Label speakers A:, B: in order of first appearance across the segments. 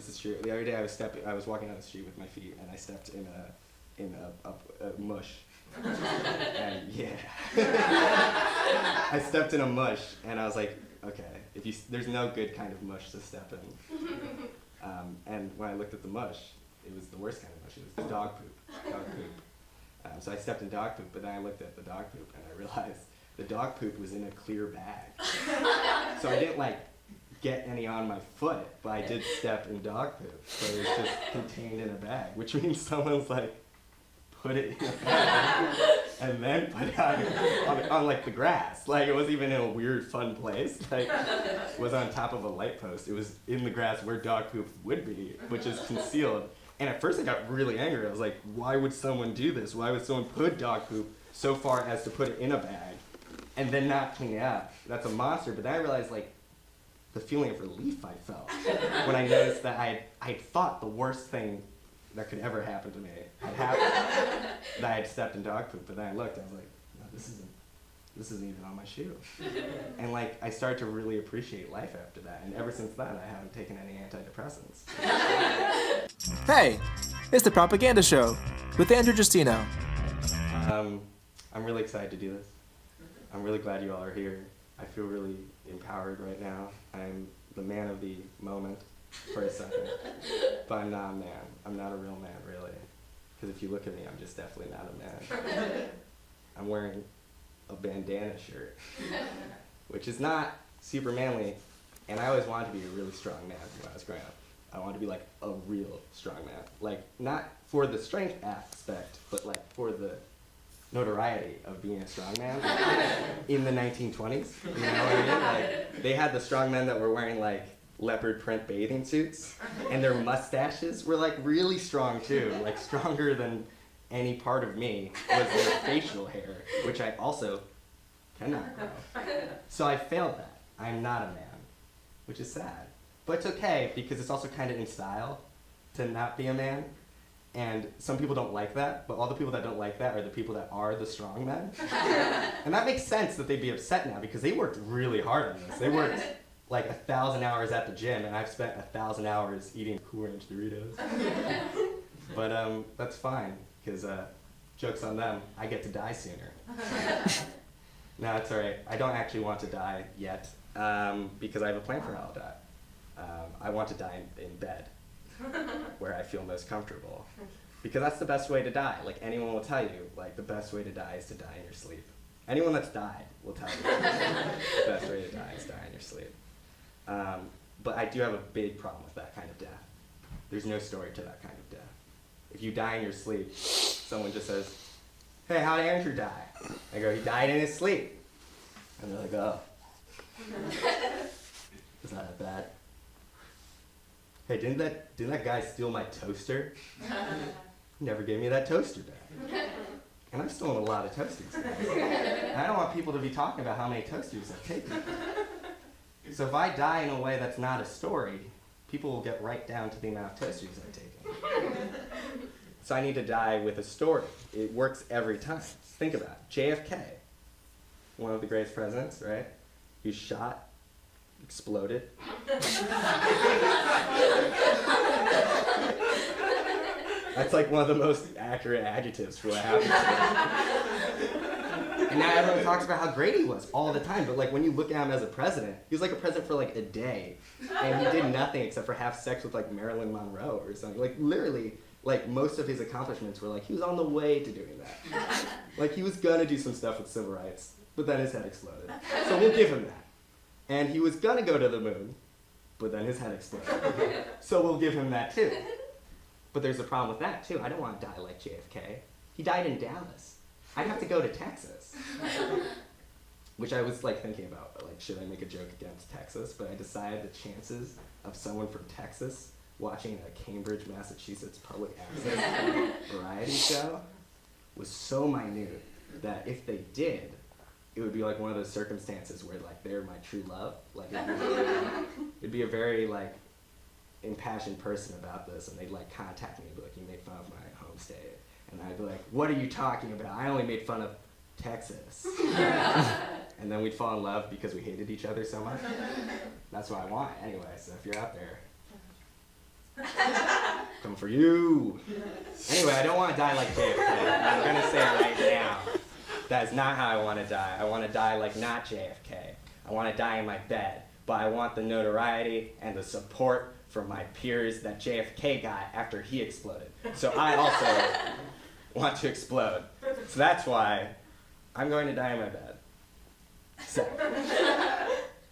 A: this is true. The other day I was walking down the street with my feet, and I stepped in a mush. And yeah, I stepped in a mush, and I was like, okay, there's no good kind of mush to step in. And when I looked at the mush, it was the worst kind of mush. It was dog poop. So I stepped in dog poop, but then I looked at the dog poop, and I realized the dog poop was in a clear bag. So I didn't get any on my foot, but I did step in dog poop. So it was just contained in a bag, which means someone's put it in a bag and then put it on the grass. It wasn't even in a weird, fun place. It was on top of a light post. It was in the grass where dog poop would be, which is concealed. And at first I got really angry. I was like, why would someone do this? Why would someone put dog poop so far as to put it in a bag and then not clean it up? That's a monster. But then I realized the feeling of relief I felt when I noticed that I thought the worst thing that could ever happen to me had happened, that I had stepped in dog poop. But then I looked, I was like, no, this isn't even on my shoe. And I started to really appreciate life after that. And ever since then, I haven't taken any antidepressants.
B: Hey, it's the Propaganda Show with Andrew Giustino.
A: I'm really excited to do this. I'm really glad you all are here. I feel really empowered right now. I'm the man of the moment for a second. But I'm not a man. I'm not a real man, really. Because if you look at me, I'm just definitely not a man. I'm wearing a bandana shirt, which is not super manly. And I always wanted to be a really strong man when I was growing up. I wanted to be a real strong man. Not for the strength aspect, but for the notoriety of being a strong man in the 1920s. You know what I mean? They had the strong men that were wearing leopard print bathing suits, and their mustaches were really strong too, stronger than any part of me was their facial hair, which I also cannot grow. So I failed that. I'm not a man, which is sad. But it's okay, because it's also kind of in style to not be a man. And some people don't like that, but all the people that don't like that are the people that are the strong men. And that makes sense that they'd be upset now, because they worked really hard on this. They worked 1,000 hours at the gym, and I've spent 1,000 hours eating Cool Ranch Doritos. But that's fine, because joke's on them, I get to die sooner. No, it's all right. I don't actually want to die yet, because I have a plan for how I'll die. I want to die in bed, where I feel most comfortable. Because that's the best way to die. Anyone will tell you, the best way to die is to die in your sleep. Anyone that's died will tell you the best way to die is die in your sleep. But I do have a big problem with that kind of death. There's no story to that kind of death. If you die in your sleep, someone just says, hey, how did Andrew die? I go, he died in his sleep. And they're like, oh. It's not that bad. Hey, didn't that guy steal my toaster? He never gave me that toaster back. And I've stolen a lot of toasters. And I don't want people to be talking about how many toasters I've taken. So if I die in a way that's not a story, people will get right down to the amount of toasters I've taken. So I need to die with a story. It works every time. Think about it. JFK, one of the greatest presidents, right? He was shot, exploded. That's one of the most accurate adjectives for what happened to him. And now everyone talks about how great he was all the time, but when you look at him as a president, he was a president for a day, and he did nothing except for have sex with Marilyn Monroe or something. Literally, most of his accomplishments were he was on the way to doing that. He was gonna do some stuff with civil rights, but then his head exploded. So we'll give him that. And he was gonna go to the moon, but then his head exploded. So we'll give him that too. But there's a problem with that too. I don't want to die like JFK. He died in Dallas. I'd have to go to Texas. Which I was thinking about, should I make a joke against Texas? But I decided the chances of someone from Texas watching a Cambridge, Massachusetts public access variety show was so minute that if they did, it would be one of those circumstances where they're my true love. It'd be a very impassioned person about this, and they'd contact me and be you made fun of my home state. And I'd be what are you talking about? I only made fun of Texas. And then we'd fall in love because we hated each other so much. That's what I want anyway, so if you're out there, Come for you. Anyway, I don't want to die like JFK. I'm going to say it right now. That is not how I want to die. I want to die like not JFK. I want to die in my bed. But I want the notoriety and the support from my peers that JFK got after he exploded. So I also want to explode. So that's why I'm going to die in my bed. So,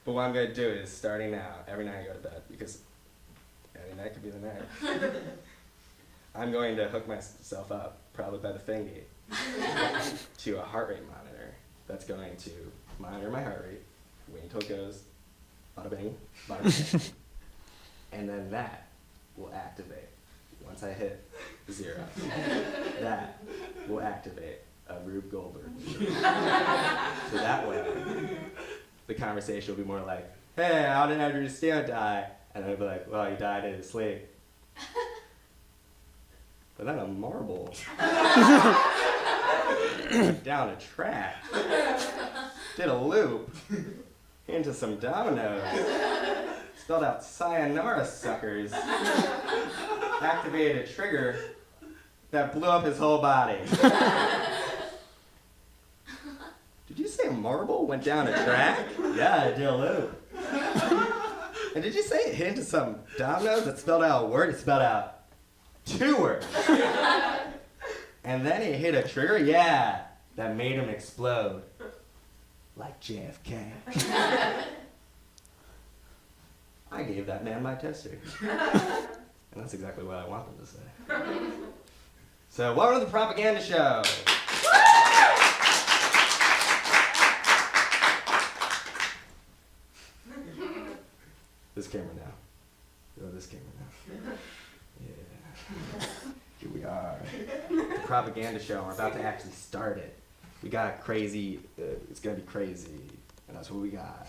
A: but what I'm going to do is, starting now, every night I go to bed, because every night could be the night, I'm going to hook myself up, probably by the thingy, to a heart rate monitor that's going to monitor my heart rate, wait until it goes, bada bing, bada bing, and then that will activate. Once I hit 0, that will activate a Rube Goldberg machine. So that way, the conversation will be more like, hey, how did Andrew Giustino die? And I'll be like, well, he died in his sleep. But then a marble down a track, did a loop into some dominoes, spelled out sayonara suckers, activated a trigger that blew up his whole body. Did you say a marble went down a track? Yeah, I did a loop. And did you say it hit into some dominoes that spelled out a word? It spelled out 2 words. And then it hit a trigger? Yeah, that made him explode. Like JFK. I gave that man my tester. And that's exactly what I want them to say. So, welcome to the Propaganda Show. This camera now. Oh, this camera now. Yeah. Here we are. The Propaganda Show. We're about to actually start it. We got a crazy, it's gonna be crazy. And that's what we got.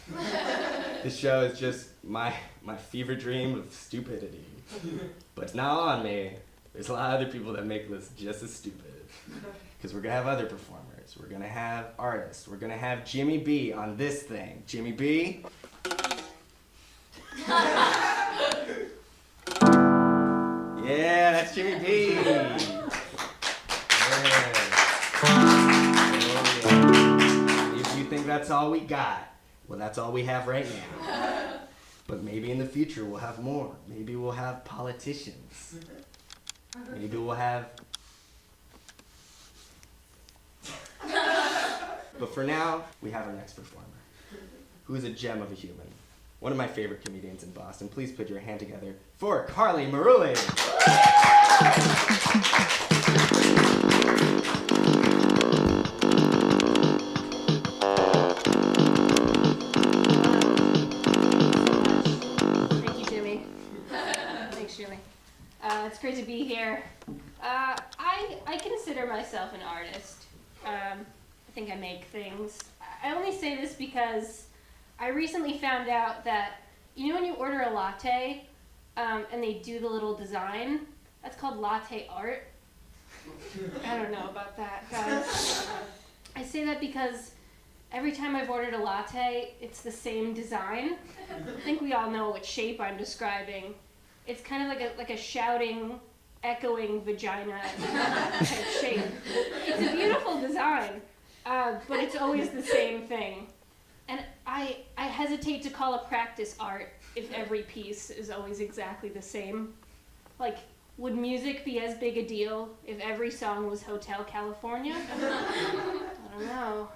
A: This show is just my fever dream of stupidity. But it's not on me. There's a lot of other people that make this just as stupid. Because we're gonna have other performers. We're gonna have artists. We're gonna have Jimmy B on this thing. Jimmy B. Yeah, that's Jimmy B. Yeah. If you think that's all we got, well, that's all we have right now. But maybe in the future we'll have more. Maybe we'll have politicians. Maybe we'll have... But for now, we have our next performer, who is a gem of a human. One of my favorite comedians in Boston. Please put your hand together for Carly Maruli.
C: Thank you, Jimmy. Thanks, Jimmy. It's great to be here. I consider myself an artist. I think I make things. I only say this because I recently found out that, you know when you order a latte and they do the little design? That's called latte art. I don't know about that, guys. I say that because every time I've ordered a latte, it's the same design. I think we all know what shape I'm describing. It's kind of like a shouting, echoing vagina type shape. It's a beautiful design, but it's always the same thing. And I hesitate to call a practice art if every piece is always exactly the same. Like, would music be as big a deal if every song was Hotel California? I don't know.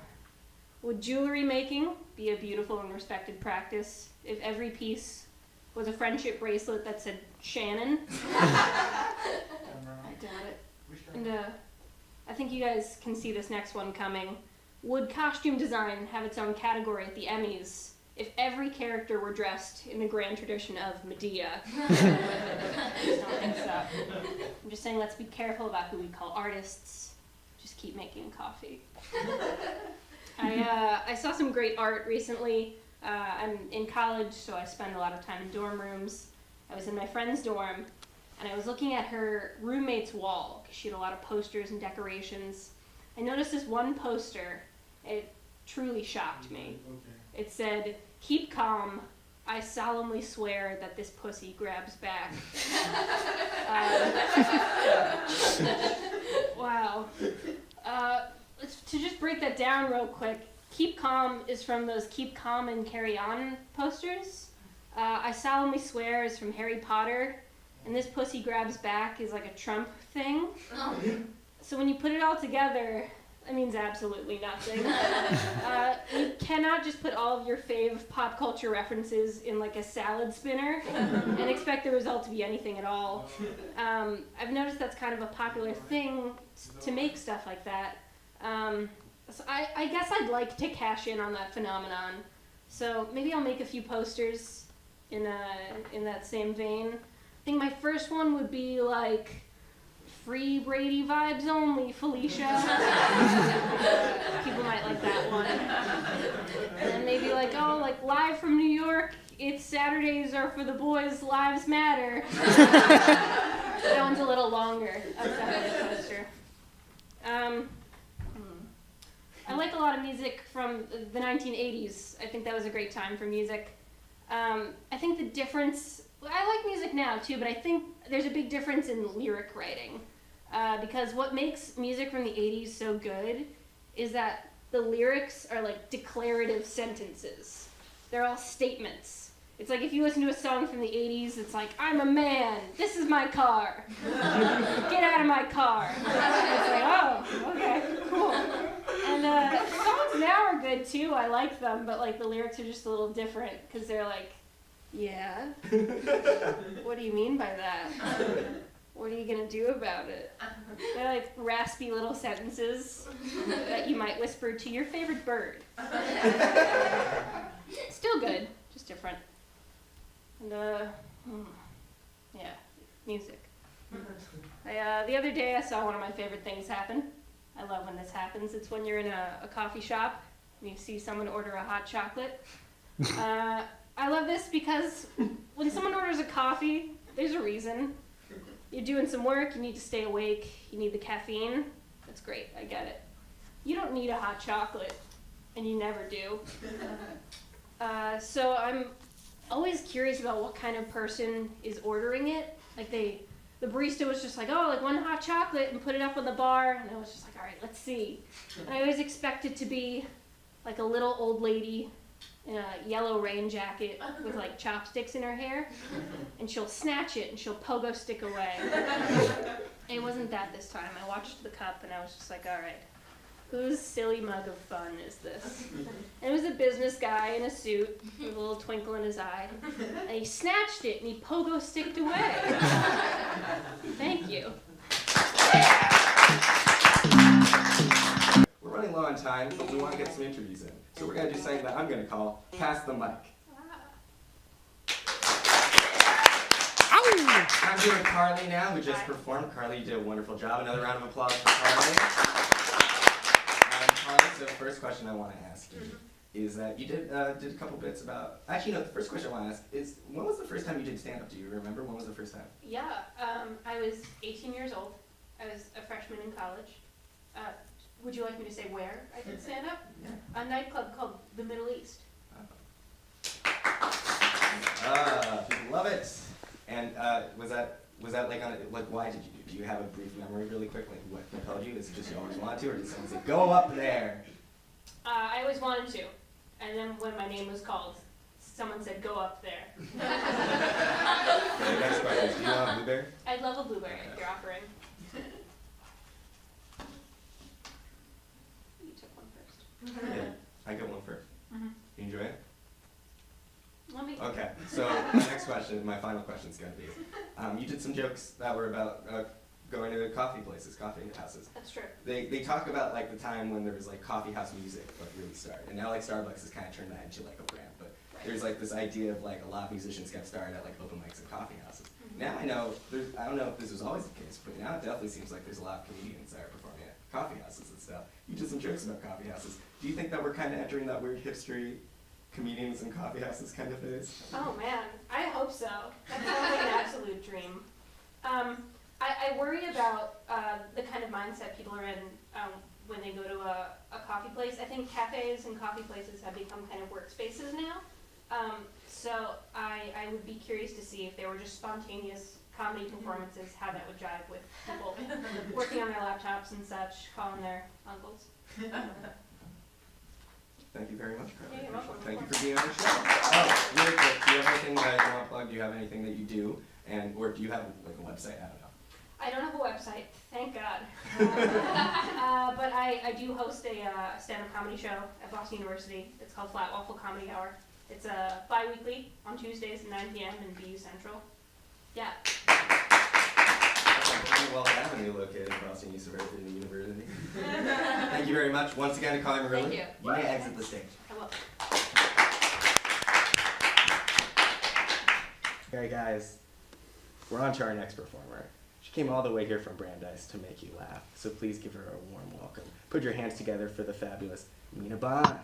C: Would jewelry making be a beautiful and respected practice if every piece was a friendship bracelet that said Shannon? I doubt it. And I think you guys can see this next one coming. Would costume design have its own category at the Emmys if every character were dressed in the grand tradition of Medea? I just don't think so. I'm just saying, let's be careful about who we call artists. Just keep making coffee. I saw some great art recently. I'm in college, so I spend a lot of time in dorm rooms. I was in my friend's dorm, and I was looking at her roommate's wall, because she had a lot of posters and decorations. I noticed this one poster. It truly shocked me. It said, "Keep calm, I solemnly swear that this pussy grabs back. Wow. To just break that down real quick, Keep Calm is from those Keep Calm and Carry On posters. I solemnly swear is from Harry Potter, and this pussy grabs back is like a Trump thing. So when you put it all together, that means absolutely nothing. You cannot just put all of your fave pop culture references in like a salad spinner and expect the result to be anything at all. I've noticed that's kind of a popular thing to make stuff like that. So I guess I'd like to cash in on that phenomenon. So maybe I'll make a few posters in that same vein. I think my first one would be like, free Brady vibes only, Felicia. People might like that one. And then maybe like, oh, like live from New York, it's Saturdays are for the boys, lives matter. That one's a little longer. That's definitely a poster. I like a lot of music from the 1980s. I think that was a great time for music. I think the difference, I like music now too, but I think there's a big difference in lyric writing. Because what makes music from the 80s so good is that the lyrics are like declarative sentences. They're all statements. It's like if you listen to a song from the 80s, it's like, I'm a man, this is my car, get out of my car. And it's like, oh, okay, cool. And songs now are good too, I like them, but like the lyrics are just a little different, because they're like, yeah, what do you mean by that? What are you gonna do about it? They're like raspy little sentences that you might whisper to your favorite bird. Still good, just different. And yeah, music. The other day I saw one of my favorite things happen. I love when this happens. It's when you're in a coffee shop and you see someone order a hot chocolate. I love this because when someone orders a coffee, there's a reason. You're doing some work, you need to stay awake, you need the caffeine. That's great, I get it. You don't need a hot chocolate, and you never do. So I'm always curious about what kind of person is ordering it. Like the barista was just like, oh, like one hot chocolate, and put it up on the bar, and I was just like, all right, let's see. And I always expect it to be like a little old lady in a yellow rain jacket with like chopsticks in her hair, and she'll snatch it and she'll pogo stick away. It wasn't that this time. I watched the cup and I was just like, all right, whose silly mug of fun is this? And it was a business guy in a suit with a little twinkle in his eye, and he snatched it and he pogo sticked away. Thank you.
A: We're running low on time, but we want to get some interviews in. So we're going to do something that I'm going to call Pass the Mic. I'm here with Carly now, who just performed. Carly, you did a wonderful job. Another round of applause for Carly. Carly, so the first question I want to ask you is that you did a couple bits about... Actually, no, the first question I want to ask is, when was the first time you did stand-up? Do you remember? When was the first time?
C: Yeah, I was 18 years old. I was a freshman in college. Would you like me to say where I did stand-up?
A: Yeah.
C: A nightclub called the Middle East.
A: People love it. And was that like on a, like why did you do? Do you have a brief memory really quick? Like what compelled you? Is it just you always wanted to, or did someone say go up there?
C: I always wanted to, and then when my name was called, someone said go up there.
A: Okay, next question. Do you want a blueberry?
C: I'd love a blueberry if you're offering. You took one first.
A: Yeah, I get one first.
C: Mm-hmm.
A: You enjoy it?
C: Let me.
A: Okay, so my next question, my final question is going to be, you did some jokes that were about going to coffee places, coffee houses.
C: That's true.
A: They talk about like the time when there was like coffee house music like really started, and now like Starbucks has kind of turned that into like a brand. But there's like this idea of like a lot of musicians get started at like open mics and coffee houses. Mm-hmm. Now I know I don't know if this was always the case, but now it definitely seems like there's a lot of comedians that are performing at coffee houses and stuff. You did some jokes about coffee houses. Do you think that we're kind of entering that weird hipstery comedians and coffee houses kind of phase?
C: Oh man, I hope so. That sounds like an absolute dream. I worry about the kind of mindset people are in when they go to a coffee place. I think cafes and coffee places have become kind of workspaces now. So I would be curious to see if they were just spontaneous comedy performances, how that would jive with people working on their laptops and such, calling their uncles.
A: Thank you very much, Carly.
C: Yeah, you're welcome.
A: Thank you for being on the show. Oh, really quick, do you have anything that you want to plug? Do you have anything that you do? Or do you have like a website? I don't know.
C: I don't have a website, thank God. But I do host a stand-up comedy show at Boston University. It's called Flat Waffle Comedy Hour. It's bi-weekly on Tuesdays at 9 p.m. in BU Central. Yeah.
A: Well Avenue, located across the University. Thank you very much once again to Carly Marilli.
C: Thank you.
A: You may exit the stage.
C: I will.
A: Alright guys, we're on to our next performer. She came all the way here from Brandeis to make you laugh, so please give her a warm welcome. Put your hands together for the fabulous Mina Bond.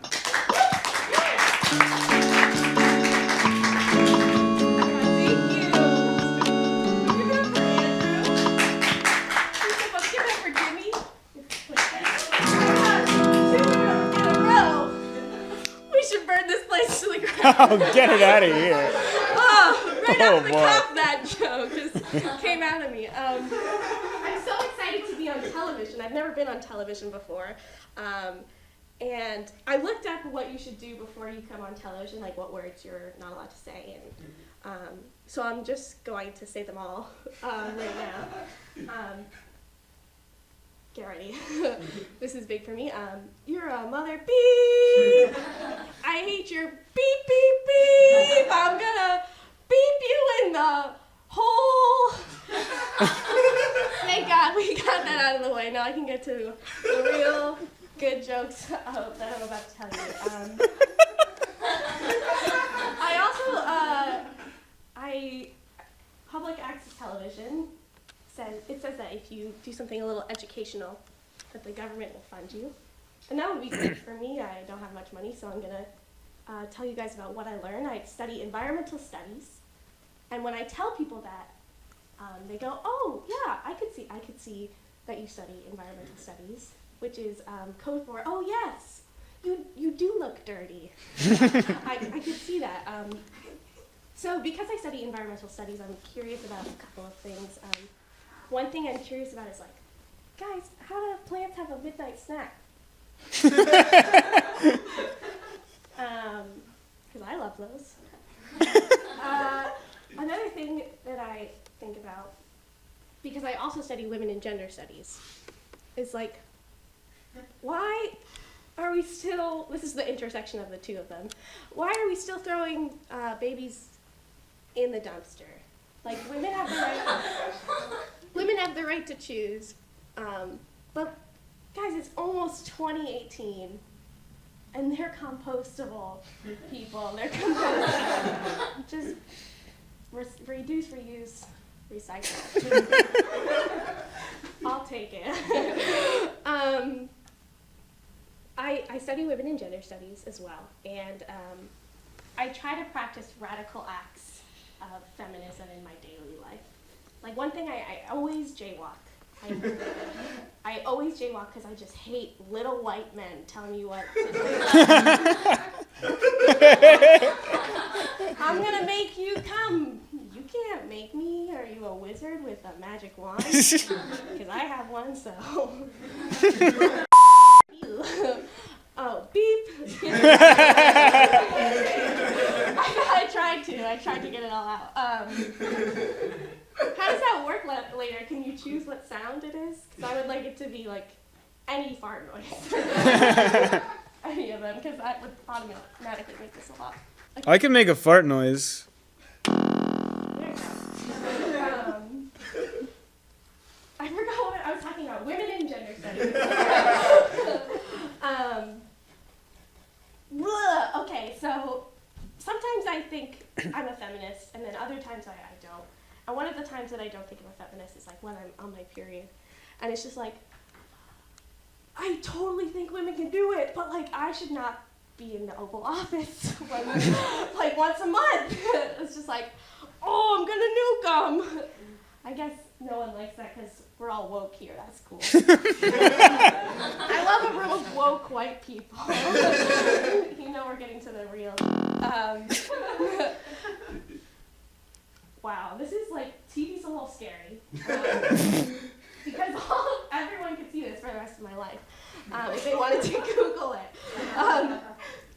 D: Oh, get it out of here.
E: Oh, right
D: Oh,
E: off the
D: boy.
E: cuff, that joke just came out of me. I'm so excited to be on television. I've never been on television before. And I looked up what you should do before you come on television, like what words you're not allowed to say. And so I'm just going to say them all right now. Get ready. This is big for me. You're a mother beep. I hate your beep, beep, beep. I'm gonna beep you in the hole. Thank God we got that out of the way. Now I can get to the real good jokes that I'm about to tell you. Public access television says that if you do something a little educational, that the government will fund you. And that would be great for me. I don't have much money, so I'm gonna tell you guys about what I learned. I study environmental studies, and when I tell people that, they go, "Oh, yeah, I could see that you study environmental studies," which is code for, "Oh yes, you do look dirty." I could see that. So because I study environmental studies, I'm curious about a couple of things. One thing I'm curious about is like, guys, how do plants have a midnight snack? Because I love those. Another thing that I think about, because I also study women and gender studies, is like, why are we still, this is the intersection of the two of them, why are we still throwing babies in the dumpster? Like, women have the right to choose, but guys, it's almost 2018, and they're compostable people. They're compostable. Just reduce, reuse, recycle. I'll take it. I study women and gender studies as well, and I try to practice radical acts of feminism in my daily life. Like one thing, I always jaywalk. I always jaywalk because I just hate little white men telling me what to do. I'm gonna make you come. You can't make me. Are you a wizard with a magic wand? Because I have one, so. Oh, beep. I tried to get it all out. How does that work later? Can you choose what sound it is? Because I would like it to be like any fart noise. Any of them, because that would automatically make this a lot. Okay.
D: I can make a fart noise.
E: There you go. I forgot what I was talking about. Women in gender studies. Okay, so sometimes I think I'm a feminist, and then other times I don't. And one of the times that I don't think I'm a feminist is like when I'm on my period. And it's just like, I totally think women can do it, but like I should not be in the Oval Office like once a month. It's just like, oh, I'm gonna nuke them. I guess no one likes that because we're all woke here. That's cool. I love a room of woke white people. You know we're getting to the real Wow, this is like, TV's a little scary. Because everyone could see this for the rest of my life if they wanted to Google it.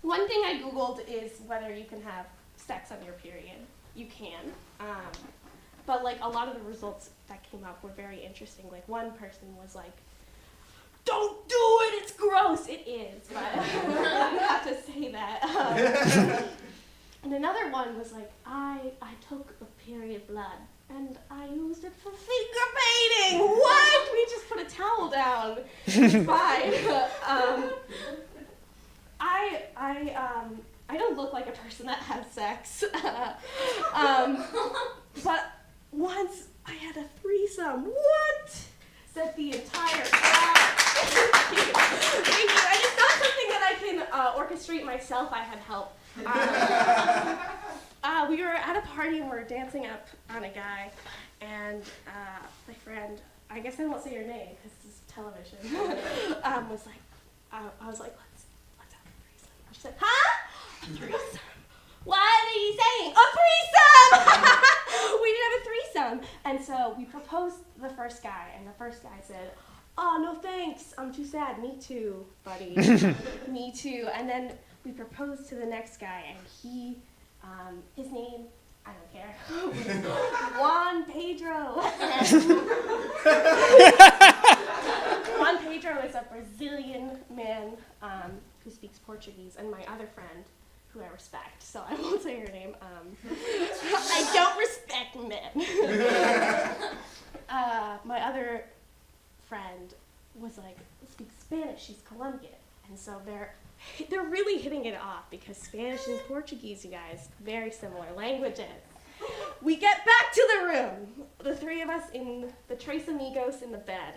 E: One thing I Googled is whether you can have sex on your period. You can. But like a lot of the results that came up were very interesting. Like one person was like, "Don't do it, it's gross." It is, but I have to say that. And another one was like, I took the period blood and I used it for finger painting. What? We just put a towel down. It's fine. I don't look like a person that has sex. But once I had a threesome. What? Said the entire crowd. Thank you. And it's not something that I can orchestrate myself. I had help. We were at a party and we were dancing up on a guy, and my friend, I guess I won't say your name because this is television, was like, I was like, let's have a threesome. She said, huh? A threesome? What are you saying? A threesome! We didn't have a threesome. And so we proposed the first guy, and the first guy said, oh, no thanks, I'm too sad. Me too, buddy. Me too. And then we proposed to the next guy, and he, his name, I don't care, Juan Pedro. Juan Pedro is a Brazilian man who speaks Portuguese, and my other friend, who I respect, so I won't say her name, I don't respect men. My other friend was like, speaks Spanish, she's Colombian, and so they're really hitting it off because Spanish and Portuguese, you guys, very similar languages. We get back to the room, the three of us in the Tres Amigos in the bed,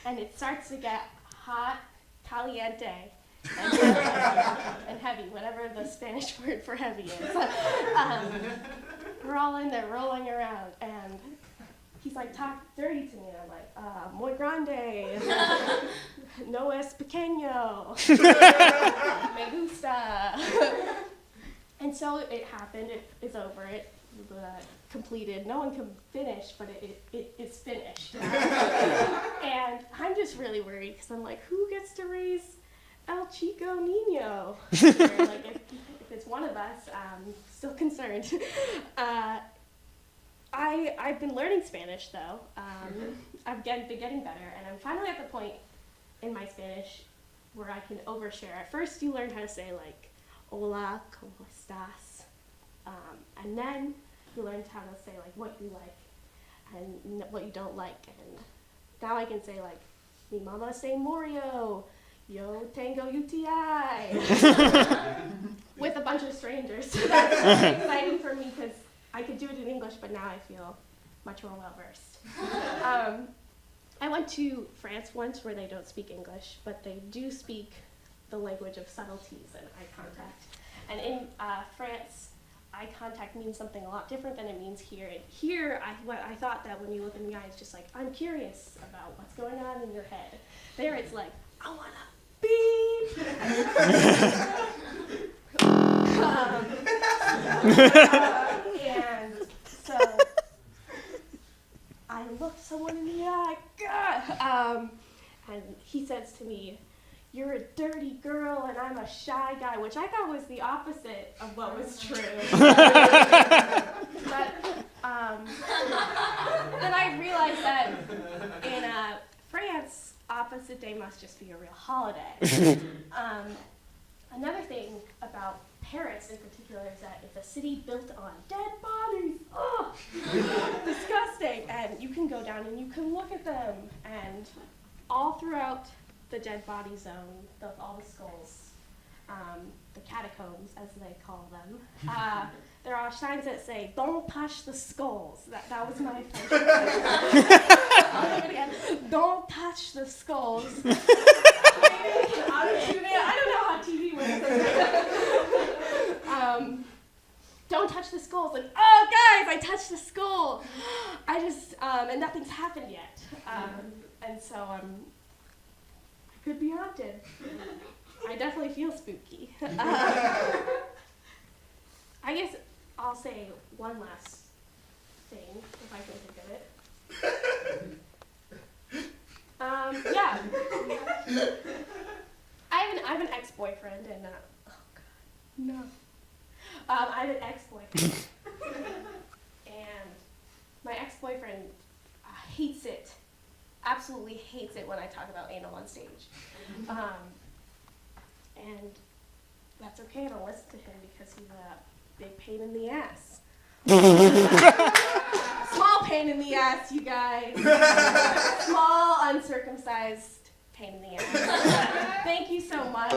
E: and it starts to get hot, caliente, and heavy, whatever the Spanish word for heavy is. We're all in there rolling around, and he's like, talk dirty to me, and I'm like, muy grande, no es pequeño, me gusta. And so it happened, it is over, it completed. No one can finish, but it is finished. And I'm just really worried, because I'm like, who gets to raise El Chico Nino? Like, if it's one of us, still concerned. I've been learning Spanish, though. I've been getting better, and I'm finally at the point in my Spanish where I can overshare. At first, you learn how to say, like, hola, ¿cómo estás? And then you learn how to say, like, what you like and what you don't like. And now I can say, like, mi mama se murió, yo tengo UTI, with a bunch of strangers. So that's exciting for me because I could do it in English, but now I feel much more well-versed. I went to France once where they don't speak English, but they do speak the language of subtleties and eye contact. And in France, eye contact means something a lot different than it means here. And here, I thought that when you look in the eye, it's just like, I'm curious about what's going on in your head. There it's like, I wanna beep. And so I looked someone in the eye, and he says to me, you're a dirty girl and I'm a shy guy, which I thought was the opposite of what was true. But then I realized that in France, opposite day must just be a real holiday. Another thing about Paris in particular is that it's a city built on dead bodies. Oh, disgusting. And you can go down and you can look at them, and all throughout the dead body zone, all the skulls, the catacombs as they call them, there are signs that say, don't touch the skulls. That was my French. Don't touch the skulls. I don't know how TV works. Don't touch the skulls. Like, oh guys, I touched the skull. And nothing's happened yet. And so I could be haunted. I definitely feel spooky. I guess I'll say one last thing, if I can think of it. Yeah. I have an ex-boyfriend, and oh god, no. I have an ex-boyfriend, and my ex-boyfriend hates it, absolutely hates it when I talk about anal on stage, and that's okay. I don't listen to him because he's a big pain in the ass. Small pain in the ass, you guys. Small, uncircumcised pain in the ass. Thank you so much.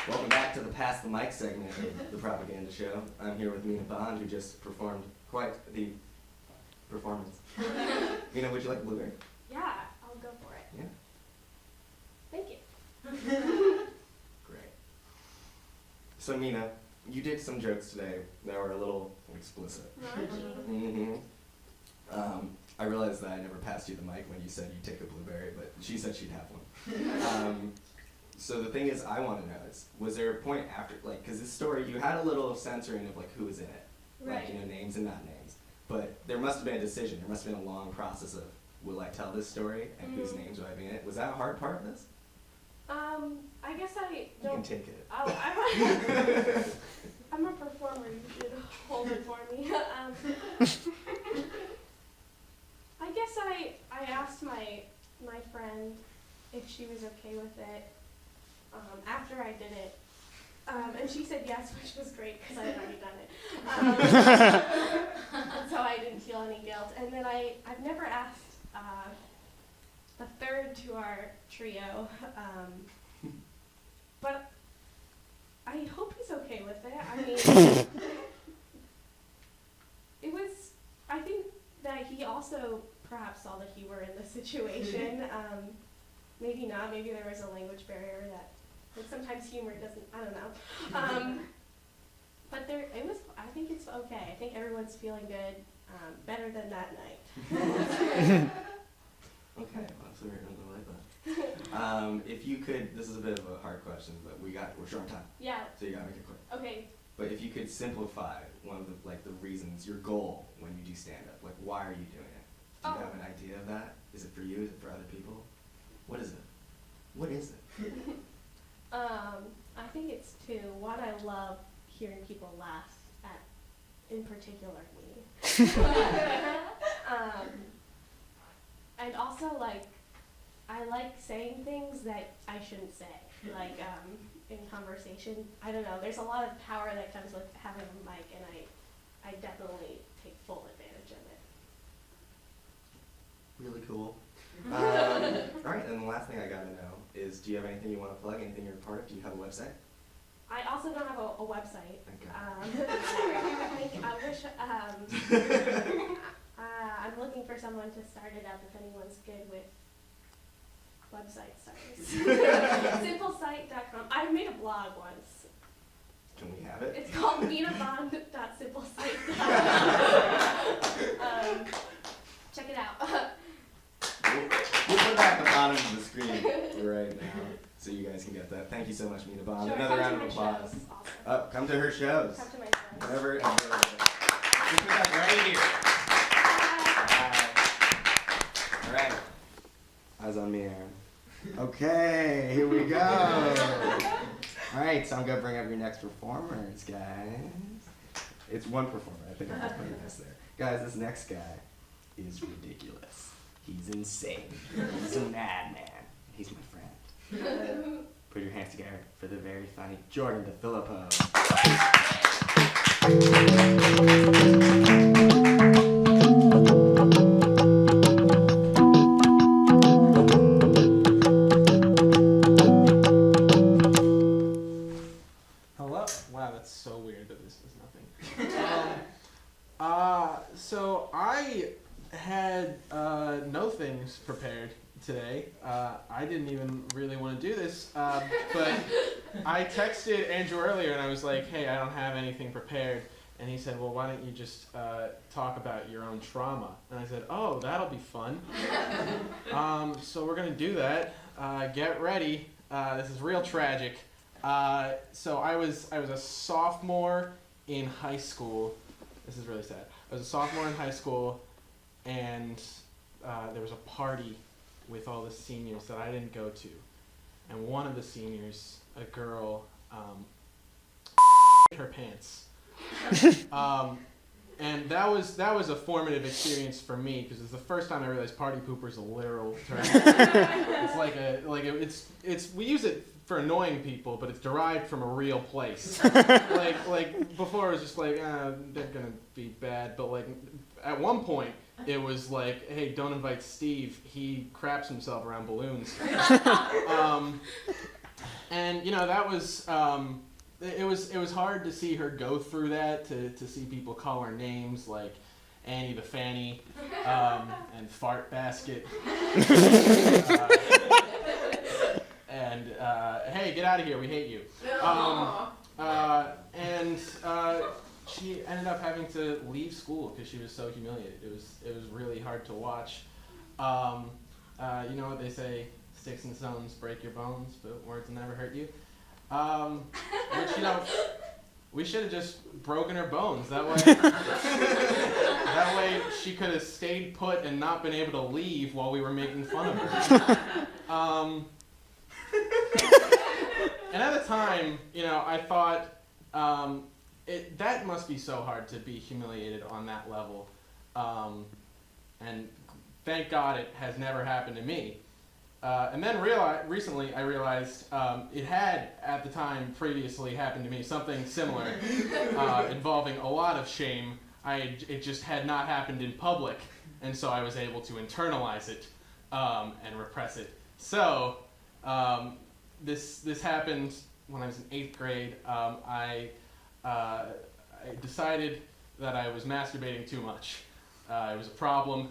A: Welcome back to the Pass the Mic segment of the Propaganda Show. I'm here with Mina Bond, who just performed quite the performance. Mina, would you like a blueberry?
E: Yeah, I'll go for it.
A: Yeah.
E: Thank you.
A: Great. So Mina, you did some jokes today that were a little explicit. Mm-hmm. I realized that I never passed you the mic when you said you'd take a blueberry, but she said she'd have one. So the thing is, I want to know is, was there a point after, like, because this story, you had a little censoring of, like, who was in it.
E: Right.
A: Like, names and not names. But there must have been a decision. There must have been a long process of, will I tell this story, and whose names will I be in it? Was that a hard part of this?
E: I guess I
A: You
E: don't.
A: can take it.
E: Oh, I'm a performer. You should hold it for me. I guess I asked my friend if she was okay with it after I did it, and she said yes, which was great because I had already done it. And so I didn't feel any guilt. And then I've never asked the third to our trio, but I hope he's okay with it. I mean, I think that he also perhaps saw the humor in the situation. Maybe not, maybe there was a language barrier that, like, sometimes humor doesn't, I don't know. But I think it's okay. I think everyone's feeling good, better than that night.
A: Okay, well, so we're going to like that. If you could, this is a bit of a hard question, but we're short on time,
E: Yeah,
A: so you gotta make it quick.
E: okay.
A: But if you could simplify one of the reasons, your goal when you do stand up, like, why are you doing it? Do you have an idea of that? Is it for you? Is it for other people? What is it? What is it?
E: I think it's to one, I love hearing people laugh at, in particular, me. And also, like, I like saying things that I shouldn't say, like, in conversation. I don't know, there's a lot of power that comes with having a mic, and I definitely take full advantage of it.
A: Really cool. All right, and the last thing I gotta know is, do you have anything you want to plug? Anything you're a part of? Do you have a website?
E: I also don't have a website.
A: Okay.
E: I wish, I'm looking for someone to start it up if anyone's good with website starters. Simplesite.com. I made a blog once.
A: Can we have it?
E: It's called minabond.simplesite.com. Check it out.
A: We'll put that at the bottom of the screen right now, so you guys can get that. Thank you so much, Mina Bond.
E: Sure,
A: Another
E: come
A: round
E: to
A: of
E: my
A: applause.
E: shows also.
A: Come to her shows.
E: Come to my shows.
A: Whenever and wherever. Just put that right here. Bye. All right. Eyes on me, Aaron. Okay, here we go. All right, so I'm gonna bring up your next performers, guys. It's one performer. I think I'm just putting this there. Guys, this next guy is ridiculous. He's insane. He's a madman. He's my friend. Put your hands together for the very funny Jordan DeFilippo.
B: Hello. Wow, that's so weird that this is nothing. So I had
F: no things prepared today. I didn't even really want to do this, but I texted Andrew earlier and I was like, hey, I don't have anything prepared. And he said, well, why don't you just talk about your own trauma? And I said, oh, that'll be fun. So we're going to do that. Get ready. This is real tragic. So I was a sophomore in high school. This is really sad. I was a sophomore in high school, and there was a party with all the seniors that I didn't go to. And one of the seniors, a girl, her pants. And that was a formative experience for me because it's the first time I realized party pooper is a literal term. It's we use it for annoying people, but it's derived from a real place. like before it was just like they're gonna be bad, but like at one point it was like, hey, don't invite Steve. He craps himself around balloons. And that was. It was hard to see her go through that, to see people call her names like Annie the Fanny and Fart Basket. And hey, get out of here, we hate you. And she ended up having to leave school because she was so humiliated. It was really hard to watch. You know what they say, sticks and stones break your bones, but words will never hurt you. Which, we should have just broken her bones. That way she could have stayed put and not been able to leave while we were making fun of her. And at the time, I thought, that must be so hard to be humiliated on that level. And thank God it has never happened to me. And then recently I realized it had, at the time, previously happened to me, something similar, involving a lot of shame. It just had not happened in public, and so I was able to internalize it and repress it. So this happened when I was in 8th grade. I decided that I was masturbating too much. It was a problem.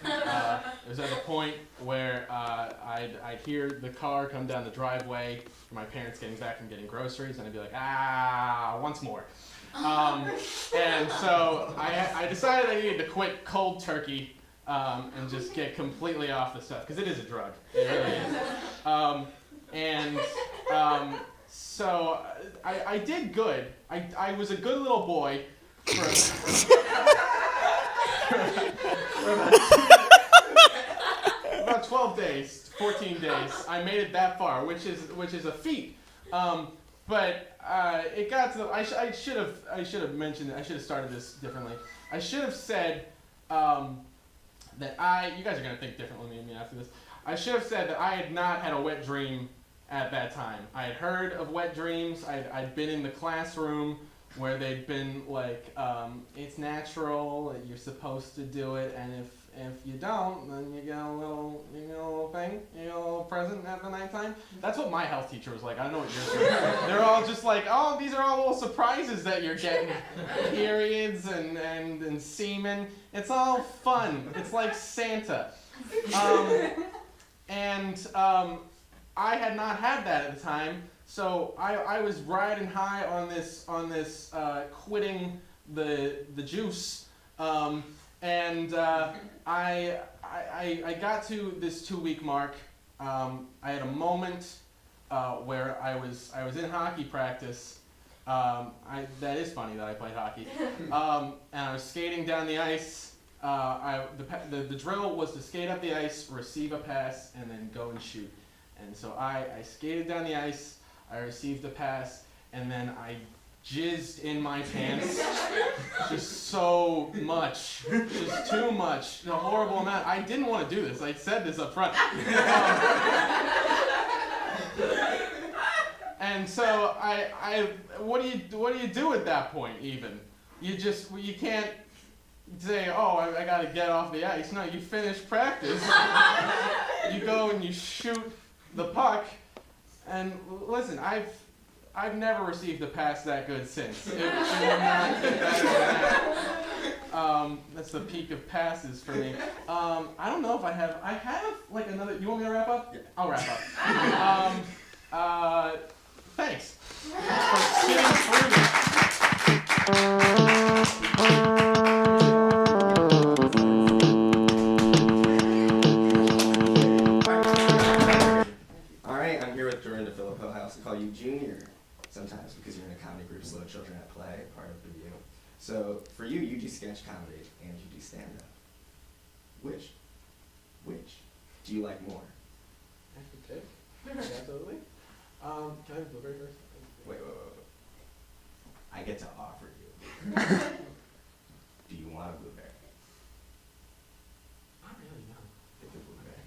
F: It was at the point where I'd hear the car come down the driveway for my parents getting back from getting groceries, and I'd be like, once more. And so I decided I needed to quit cold turkey and just get completely off the stuff, because it is a drug. It really is. So I did good. I was a good little boy for about 12 days, 14 days. I made it that far, which is a feat. But it got to the. I should have mentioned. I should have started this differently. I should have said that you guys are gonna think differently than me after this. I should have said that I had not had a wet dream at that time. I had heard of wet dreams. I'd been in the classroom where they'd been like, it's natural, you're supposed to do it, and if you don't, then you get a little thing, you get a little present at the nighttime. That's what my health teacher was like. I don't know what yours were. They're all just like, oh, these are all little surprises that you're getting. Periods and semen. It's all fun. It's like Santa. I had not had that at the time. So I was riding high on this quitting the juice, and I got to this 2-week mark. I had a moment where I was in hockey practice. That is funny that I played hockey, and I was skating down the ice. The drill was to skate up the ice, receive a pass, and then go and shoot. And so I skated down the ice. I received the pass, and then I jizzed in my pants. Just so much. Just too much. A horrible amount. I didn't want to do this. I said this up front. And so what do you do at that point even? You can't say, oh, I gotta get off the ice. No, you finish practice. You go and you shoot the puck. And listen, I've never received a pass that good since. It will not get better than That's the peak of passes for me. I don't know if I have like another, you want me to wrap up? Yeah. I'll wrap up. Thanks for sitting through this.
A: Alright, I'm here with Dorinda Filippo. I also call you Junior sometimes because you're in a comedy group, Slow Children at Play, part of the View. So for you, you do sketch comedy and you do stand-up. Which do you like more?
F: I can pick. Absolutely. Can I have blueberry first?
A: Wait. I get to offer you. Do you want a blueberry?
F: Not really, no.
A: Get the blueberry.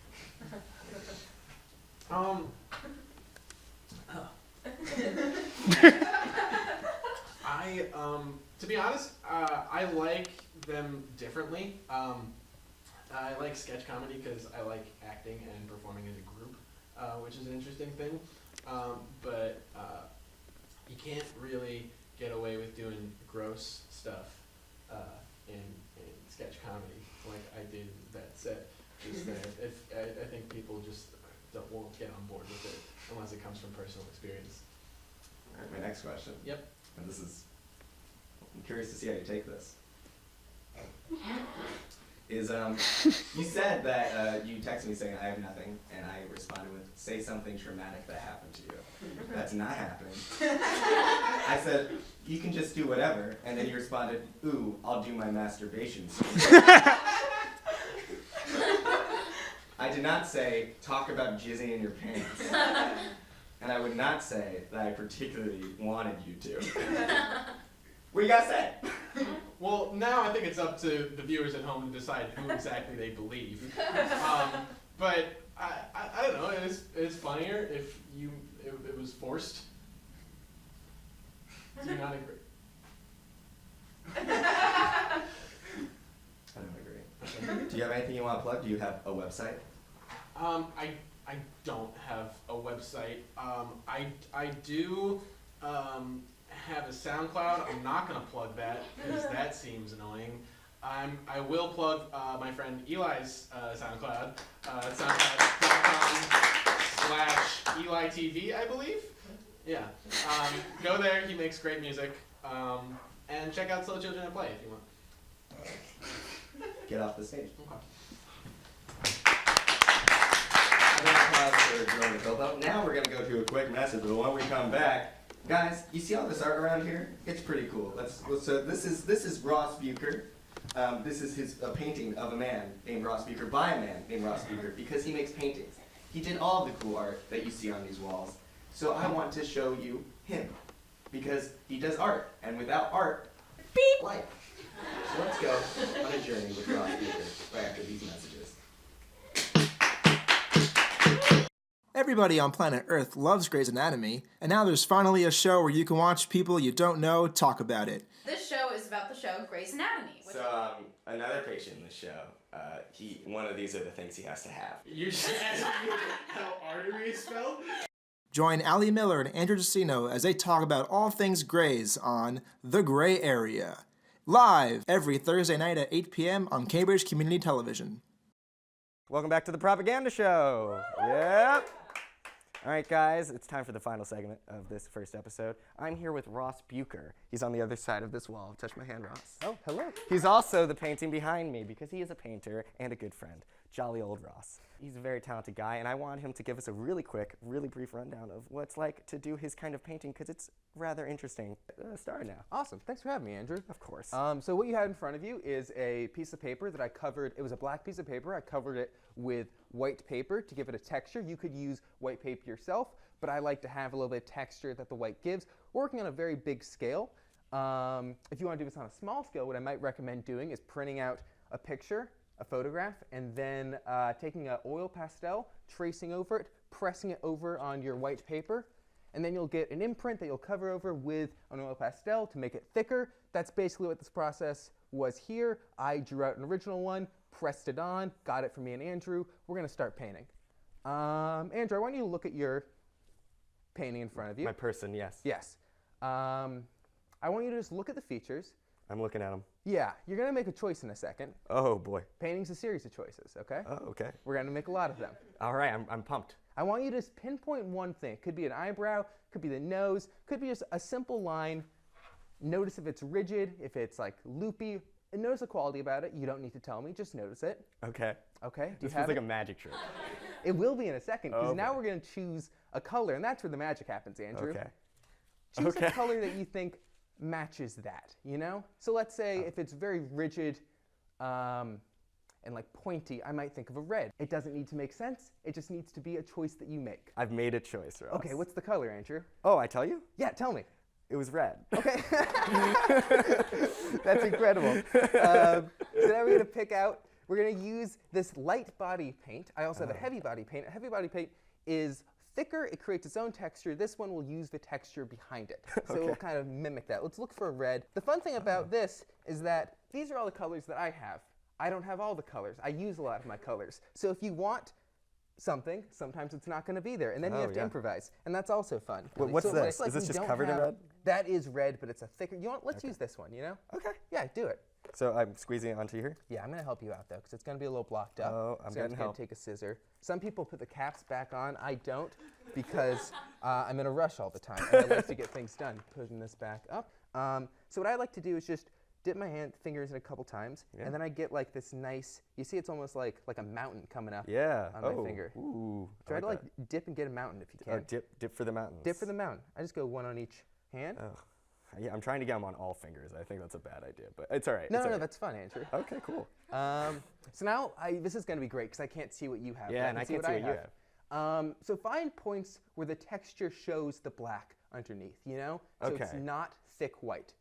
F: To be honest, I like them differently. I like sketch comedy because I like acting and performing as a group, which is an interesting thing. But you can't really get away with doing gross stuff in sketch comedy like I did that set just there. I think people just won't get on board with it unless it comes from personal experience.
A: All right, my next question.
F: Yep.
A: And I'm curious to see how you take this. You said that you texted me saying I have nothing, and I responded with, say something traumatic that happened to you. That's not happening. I said, you can just do whatever, and then you responded, ooh, I'll do my masturbation story. I did not say, talk about jizzing in your pants. And I would not say that I particularly wanted you to. What do you gotta say?
F: Well, now I think it's up to the viewers at home to decide who exactly they believe. But I don't know. It's funnier if it was forced. Do you not agree?
A: I don't agree. Do you have anything you want to plug? Do you have a website?
F: I don't have a website. I do have a SoundCloud. I'm not gonna plug that because that seems annoying. I will plug my friend Eli's SoundCloud. SoundCloud.com/EliTV, I believe. Yeah. Go there. He makes great music. And check out Slow Children at Play if you want.
A: Get off the stage.
F: Okay.
A: Now we're going to go to a quick message, but when we come back, guys, you see all this art around here? It's pretty cool. So this is Ross Bucher. This is a painting of a man named Ross Bucher by a man named Ross Bucher because he makes paintings. He did all of the cool art that you see on these walls. So I want to show you him because he does art, and without art, beep, life. So let's go on a journey with Ross Bucher right after these messages.
B: Everybody on planet Earth loves Grey's Anatomy, and now there's finally a show where you can watch people you don't know talk about it.
G: This show is about the show Grey's Anatomy.
A: So, another patient in the show, one of these are the things he has to have.
F: You should ask me how artery is spelled?
B: Join Ali Miller and Andrew Giustino as they talk about all things Grey's on The Grey Area. Live every Thursday night at 8 p.m. on Cambridge Community Television.
H: Welcome back to the Propaganda Show. Yep. All right, guys, it's time for the final segment of this first episode. I'm here with Ross Bucher. He's on the other side of this wall. Touch my hand, Ross.
D: Oh, hello.
H: He's also the painting behind me because he is a painter and a good friend. Jolly old Ross. He's a very talented guy, and I want him to give us a really quick, really brief rundown of what it's like to do his kind of painting because it's rather interesting. Start now.
D: Awesome. Thanks for having me, Andrew.
H: Of course.
D: So what you have in front of you is a piece of paper that I covered. It was a black piece of paper. I covered it with white paper to give it a texture. You could use white paper yourself, but I like to have a little bit of texture that the white gives. We're working on a very big scale. If you want to do this on a small scale, what I might recommend doing is printing out a picture, a photograph, and then taking an oil pastel, tracing over it, pressing it over on your white paper, and then you'll get an imprint that you'll cover over with an oil pastel to make it thicker. That's basically what this process was here. I drew out an original one, pressed it on, got it from me and Andrew. We're going to start painting. Andrew, I want you to look at your painting in front of you.
H: My person, yes.
D: Yes. I want you to just look at the features.
H: I'm looking at them.
D: Yeah, you're gonna make a choice in a second.
H: Oh boy.
D: Painting's a series of choices, okay?
H: Oh, okay.
D: We're gonna make a lot of them.
H: All right, I'm pumped.
D: I want you to just pinpoint one thing. Could be an eyebrow, could be the nose, could be just a simple line. Notice if it's rigid, if it's like loopy, and notice the quality about it. You don't need to tell me, just notice it.
H: Okay.
D: Okay, do you
H: This
D: have
H: feels like
D: it?
H: a magic trick.
D: It will be in a second, because
H: Okay.
D: now we're gonna choose a color, and that's where the magic happens, Andrew.
H: Okay.
D: Choose a
H: Okay.
D: color that you think matches that, you know? So let's say if it's very rigid and like pointy, I might think of a red. It doesn't need to make sense. It just needs to be a choice that you make.
H: I've made a choice, Ross.
D: Okay, what's the color, Andrew?
H: Oh, I tell you?
D: Yeah, tell me.
H: It was red.
D: Okay. That's incredible. So now we're going to use this light body paint. I also have a heavy body paint. A heavy body paint is thicker. It creates its own texture. This one will use the texture behind it. So it will kind of mimic that. Let's look for a red. The fun thing about this is that these are all the colors that I have. I don't have all the colors. I use a lot of my colors. So if you want something, sometimes it's not going to be there, and then you have to improvise, and that's also fun.
H: What's
D: So it
H: this?
D: looks like
H: Is this
D: we
H: just
D: don't
H: covered in
D: have-
H: red?
D: That is red, but it's a thicker. You want? Let's use this one. You know?
H: Okay.
D: Yeah, do it.
H: So I'm squeezing it onto here?
D: Yeah, I'm going to help you out though, because it's going to be a little blocked up.
H: Oh, I'm
D: so
H: getting
D: just gonna
H: help.
D: take a scissor. Some people put the caps back on. I don't, because I'm in a rush all the time, and I like to get things done. Putting this back up. So what I like to do is just dip my fingers in a couple times, and then I get like this nice. You see, it's almost like a mountain coming up.
H: Yeah.
D: On my finger.
H: Ooh. I
D: Try to like
H: that.
D: dip and get a mountain if you
H: Oh,
D: can.
H: dip for the mountains.
D: Dip for the mountain. I just go one on each hand.
H: Oh. Yeah, I'm trying to get them on all fingers. I think that's a bad idea, but it's all right.
D: No,
H: it's all
D: no,
H: right.
D: that's fun, Andrew.
H: Okay, cool.
D: So now this is going to be great because I can't see what you have.
H: Yeah,
D: but
H: and I can't see what you
D: have. So find points where the texture shows the black underneath, you know? So it's
H: Okay.
D: not thick white.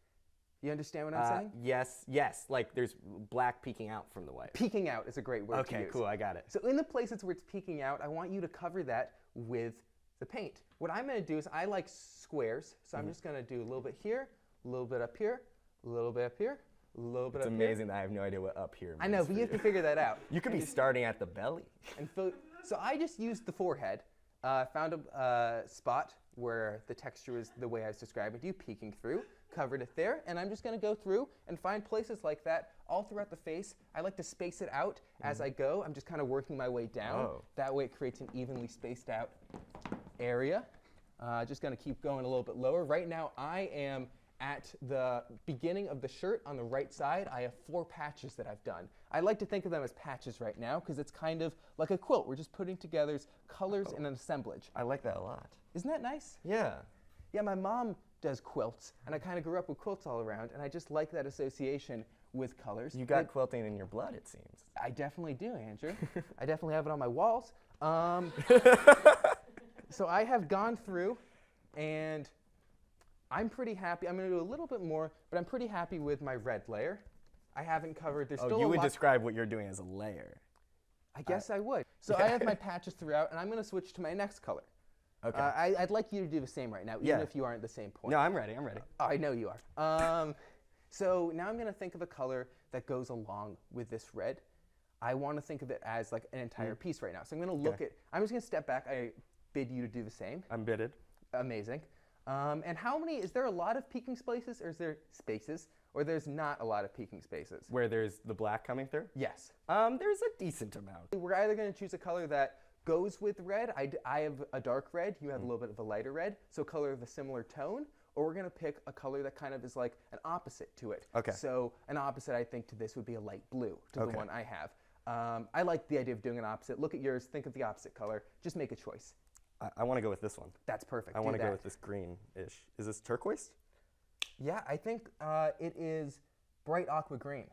D: You understand what I'm saying?
H: Yes. Like there's black peeking out from the white.
D: Peeking out is a great word to
H: Okay,
D: use.
H: cool. I got it.
D: So in the places where it's peeking out, I want you to cover that with the paint. What I'm going to do is I like squares, so I'm just going to do a little bit here, a little bit up here, a little bit up here, a little bit
H: It's
D: up
H: amazing that I have no idea what up here means.
D: here. I know, but you have to figure that out.
H: You could be starting at the belly.
D: And so I just used the forehead, found a spot where the texture is the way I was describing it to you, peeking through, covered it there, and I'm just going to go through and find places like that all throughout the face. I like to space it out as I go. I'm just kind of working my way down.
H: Oh.
D: That way it creates an evenly spaced out area. Just going to keep going a little bit lower. Right now I am at the beginning of the shirt on the right side. I have 4 patches that I've done. I like to think of them as patches right now because it's kind of like a quilt. We're just putting together colors in an assemblage.
H: I like that a lot.
D: Isn't that nice?
H: Yeah.
D: Yeah, my mom does quilts, and I kind of grew up with quilts all around, and I just like that association with colors.
H: You got quilting in your blood, it seems.
D: I definitely do, Andrew. I definitely have it on my walls. So I have gone through, and I'm pretty happy. I'm going to do a little bit more, but I'm pretty happy with my red layer. I haven't covered. There's still
H: you
D: a
H: would
D: lot.
H: describe what you're doing as a layer.
D: I guess I would. So I have my patches throughout, and I'm going to switch to my next color.
H: Okay.
D: I'd like you to do the same right now, even
H: Yeah.
D: if you aren't at the same point.
H: No, I'm ready. I'm ready.
D: I know you are. So now I'm going to think of a color that goes along with this red. I want to think of it as like an entire piece right now. So I'm going to look at, I'm just going to step back. I bid you to do the same.
H: I'm bidded.
D: Amazing. And how many, is there a lot of peaking spaces, or is there spaces, or there's not a lot of peaking spaces?
H: Where there's the black coming through?
D: Yes.
H: There's a decent amount.
D: We're either going to choose a color that goes with red. I have a dark red. You have a little bit of a lighter red. So a color of a similar tone. Or we're going to pick a color that kind of is like an opposite to it.
H: Okay.
D: So an opposite, I think, to this would be a light blue, to the
H: Okay.
D: one I have. I like the idea of doing an opposite. Look at yours. Think of the opposite color. Just make a choice.
H: I want to go with this one.
D: That's perfect.
H: I
D: Do
H: want to go
D: that.
H: with this green-ish. Is this turquoise?
D: Yeah, I think it is bright aqua green.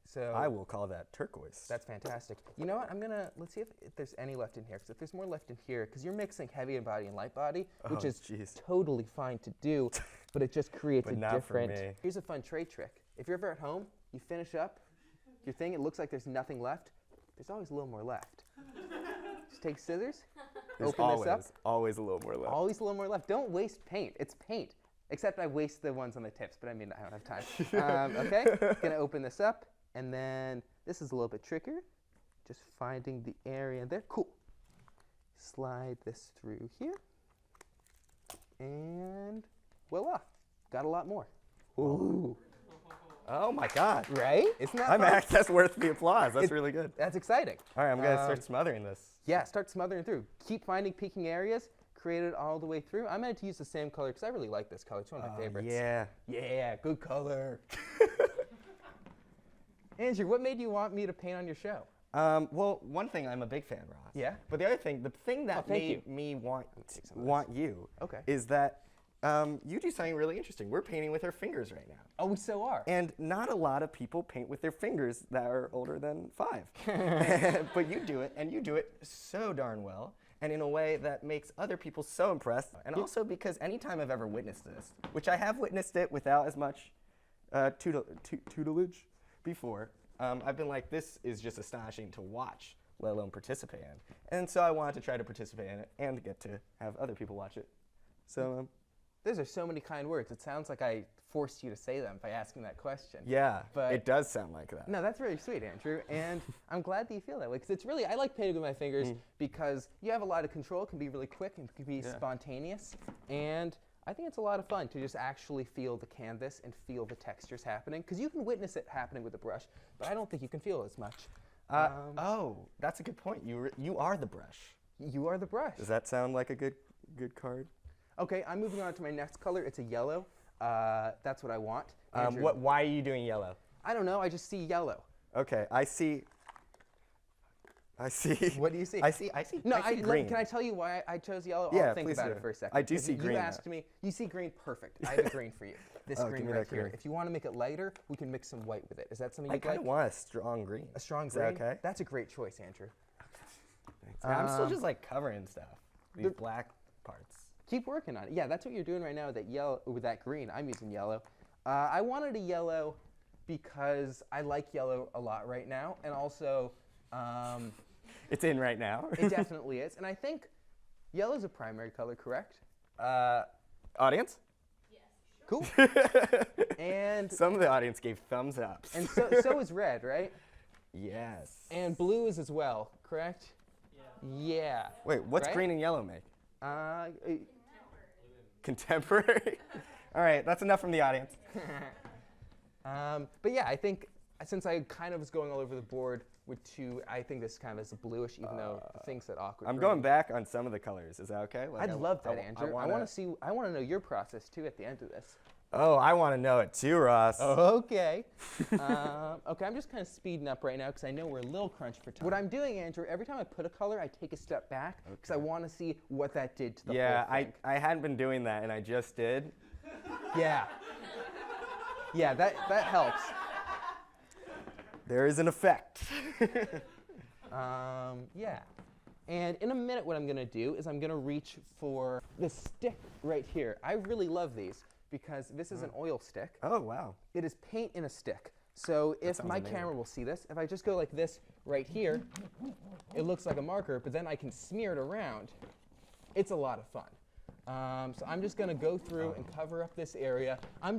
D: So
H: I will call that turquoise.
D: that's fantastic. You know what? Let's see if there's any left in here. Because if there's more left in here, because you're mixing heavy body and light body, which
H: Oh,
D: is
H: jeez.
D: totally fine to do, but it just creates
H: But
D: a
H: not for
D: different.
H: me.
D: Here's a fun trade trick. If you're ever at home, you finish up your thing, it looks like there's nothing left. There's always a little more left. Just take scissors,
H: There's
D: open
H: always,
D: this up.
H: always a little more left.
D: Always a little more left. Don't waste paint. It's paint. Except I waste the ones on the tips, but I mean, I don't have time. Okay, gonna open this up, and then this is a little bit trickier. Just finding the area there. Cool. Slide this through here, and voila, got a lot more. Ooh.
H: Oh my God.
D: Right? Isn't that fun?
H: That's worth the applause. That's really good.
D: That's exciting.
H: All right, I'm gonna start smothering this.
D: Yeah, start smothering through. Keep finding peaking areas. Create it all the way through. I'm going to use the same color because I really like this color. It's one of my favorites.
H: Yeah.
D: Yeah, good color. Andrew, what made you want me to paint on your show?
H: Well, one thing, I'm a big fan, Ross.
D: Yeah?
H: But the other thing, the thing that
D: thank
H: made
D: you.
H: me want
D: some of this.
H: you
D: Okay.
H: is that you do something really interesting. We're painting with our fingers right now.
D: Oh, we so are.
H: And not a lot of people paint with their fingers that are older than 5. But you do it, and you do it so darn well, and in a way that makes other people so impressed. And also because anytime I've ever witnessed this, which I have witnessed it without as much tutelage before, I've been like, this is just astonishing to watch, let alone participate in. And so I wanted to try to participate in it and get to have other people watch it. So
D: Those are so many kind words. It sounds like I forced you to say them by asking that question.
H: yeah,
D: But-
H: it does sound like that.
D: No, that's really sweet, Andrew, and I'm glad that you feel that way, because it's really, I like painting with my fingers because you have a lot of control, it can be really quick, and it can be spontaneous, and I think it's a lot of fun to just actually feel the canvas and feel the textures happening, because you can witness it happening with a brush, but I don't think you can feel it as much.
H: Oh, that's a good point. You are the brush.
D: You are the brush.
H: Does that sound like a good card?
D: Okay, I'm moving on to my next color. It's a yellow. That's what I want. Andrew,
H: Why are you doing yellow?
D: I don't know, I just see yellow.
H: Okay, I see.
D: What do you see?
H: I see green.
D: Can I tell you why I chose yellow?
H: Yeah,
D: I'll think
H: please
D: about
H: do.
D: it for a second.
H: I do
D: 'Cause
H: see green
D: You
H: now.
D: asked me, you see green, perfect. I have a green for you. This
H: Oh,
D: green
H: give me
D: right
H: that
D: here.
H: green.
D: If you want to make it lighter, we can mix some white with it. Is that something
H: I
D: you'd
H: kind
D: like?
H: of want a strong green.
D: A strong
H: Is
D: green?
H: that okay?
D: That's a great choice, Andrew.
H: Thanks. I'm still just like covering stuff. These black parts.
D: Keep working on it. Yeah, that's what you're doing right now with that yellow, with that green. I'm using yellow. I wanted a yellow because I like yellow a lot right now, and also
H: It's in right now.
D: it definitely is. And I think yellow's a primary color, correct?
H: Audience?
D: Cool. And
H: Some of the audience gave thumbs up.
D: and so is red, right?
H: Yes.
D: And blue is as well, correct? Yeah.
H: Wait, what's
D: right?
H: green and yellow make?
D: Yeah.
H: Contemporary? All right, that's enough from the audience.
D: But yeah, I think since I kind of was going all over the board with two, I think this kind of is a bluish, even though the thing said awkward.
H: I'm
D: green.
H: going back on some of the colors. Is that okay? Like,
D: I'd love that, Andrew. I
H: wanna-
D: want to see. I want to know your process too at the end of this.
H: Oh, I want to know it too, Ross.
D: Okay. Okay, I'm just kind of speeding up right now because I know we're a little crunched for time. What I'm doing, Andrew, every time I put a color, I take a step back because I want to see what that did to the
H: Yeah,
D: whole thing.
H: I hadn't been doing that, and I just did.
D: Yeah. Yeah, that helps.
H: There is an effect.
D: Yeah. And in a minute, what I'm going to do is I'm going to reach for this stick right here. I really love these because this is an oil stick.
H: Oh, wow.
D: It is paint in a stick. So if
H: sounds
D: my
H: amazing.
D: camera will see this, if I just go like this right here, it looks like a marker, but then I can smear it around. It's a lot of fun. So I'm just going to go through and cover up this area. I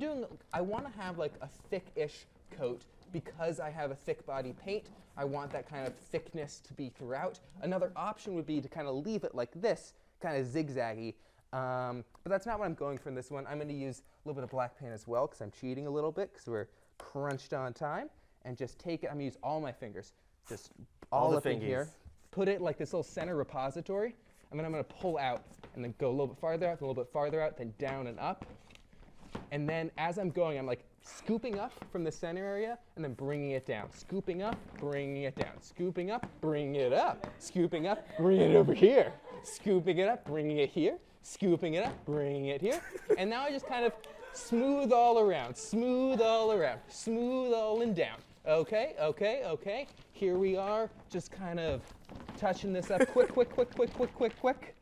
D: want to have like a thick-ish coat because I have a thick body paint. I want that kind of thickness to be throughout. Another option would be to kind of leave it like this, kind of zigzaggy. But that's not what I'm going for in this one. I'm going to use a little bit of black paint as well because I'm cheating a little bit because we're crunched on time. And just take it. I'm going to use all my fingers, just all
H: the
D: up in here.
H: fingies.
D: Put it like this little center repository. And then I'm going to pull out and then go a little bit farther out, then a little bit farther out, then down and up. And then as I'm going, I'm like scooping up from the center area and then bringing it down. Scooping up, bringing it down. Scooping up, bringing it up. Scooping up, bringing it over here. Scooping it up, bringing it here. Scooping it up, bringing it here. And now I just kind of smooth all around, smooth all around, smooth all and down. Okay, okay, okay. Here we are, just kind of touching this up quick, quick, quick, quick, quick, quick, quick.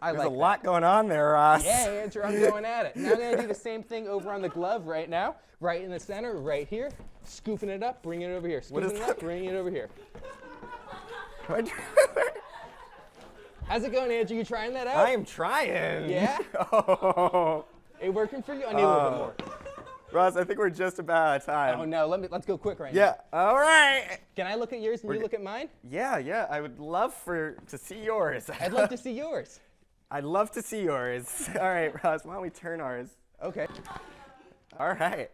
D: I
H: There's
D: like
H: a lot going on there, Ross.
D: Yeah, Andrew, I'm going at it. Now I'm going to do the same thing over on the glove right now. Right in the center, right here. Scooping it up, bringing it over here. Scooping it up, bringing it over here. How's it going, Andrew? You trying that out?
H: I am trying.
D: Yeah?
H: Oh.
D: It working for you? I need a little bit more.
H: Ross, I think we're just about out of time.
D: Oh no, let's go quick right
H: Yeah, all right.
D: now. Can I look at yours and you look at mine?
H: Yeah, I would love to see yours.
D: I'd love to see yours.
H: I'd love to see yours. All right, Ross, why don't we turn ours?
D: Okay.
H: All right.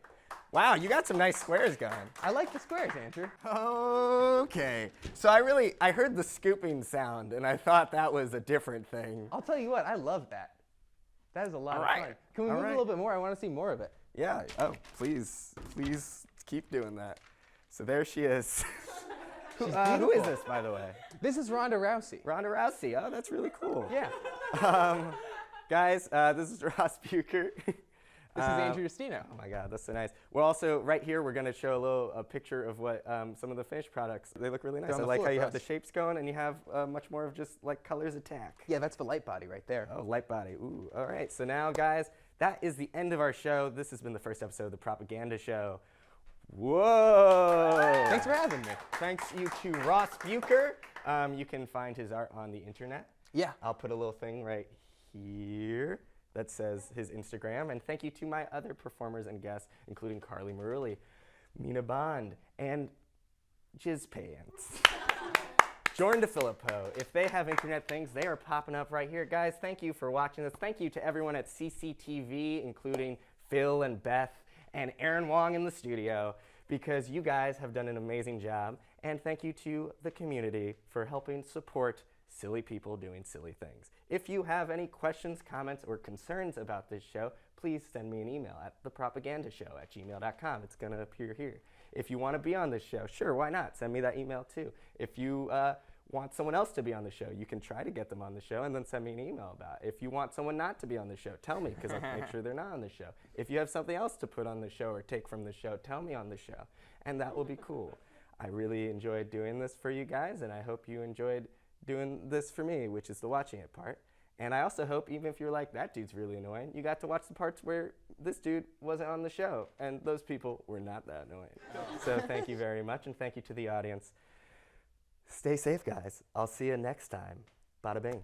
H: Wow, you got some nice squares going.
D: I like the squares, Andrew.
H: Okay. So I heard the scooping sound, and I thought that was a different thing.
D: I'll tell you what, I love that. That is a lot
H: All
D: of
H: right.
D: fun. Can we
H: All
D: move
H: right.
D: a little bit more? I want to see more of it.
H: Yeah. Oh, please keep doing that. So there she is. Who is this, by the way?
D: This is Ronda Rousey.
H: Ronda Rousey. Oh, that's really cool.
D: Yeah.
H: Guys, this is Ross Bucher.
D: This is Andrew Giustino.
H: Oh my God, that's so nice. We're also, right here, we're going to show a picture of what some of the finished products, they look really nice.
D: On
H: I
D: the
H: like
D: floor
H: how you
D: for
H: have the
D: us.
H: shapes going and you have much more of just like colors attack.
D: Yeah, that's the light body right there.
H: Oh, light body. Ooh, all right. So now, guys, that is the end of our show. This has been the first episode of The Propaganda Show. Whoa!
D: Thanks for having me.
H: Thanks you to Ross Bucher. You can find his art on the internet.
D: Yeah.
H: I'll put a little thing right here that says his Instagram. And thank you to my other performers and guests, including Carly Marulli, Mina Bond, and Jizz Pants. Jordan DeFilippo. If they have internet things, they are popping up right here. Guys, thank you for watching this. Thank you to everyone at CCTV, including Phil and Beth and Aaron Wong in the studio, because you guys have done an amazing job. And thank you to the community for helping support silly people doing silly things. If you have any questions, comments, or concerns about this show, please send me an email at thepropagandashow@gmail.com. It's going to appear here. If you want to be on this show, sure, why not? Send me that email too. If you want someone else to be on the show, you can try to get them on the show and then send me an email about it. If you want someone not to be on the show, tell me, because I'll make sure they're not on the show. If you have something else to put on the show or take from the show, tell me on the show, and that will be cool. I really enjoyed doing this for you guys, and I hope you enjoyed doing this for me, which is the watching it part. And I also hope, even if you're like, that dude's really annoying, you got to watch the parts where this dude wasn't on the show, and those people were not that annoying. So thank you very much, and thank you to the audience. Stay safe, guys. I'll see you next time. Bada bing.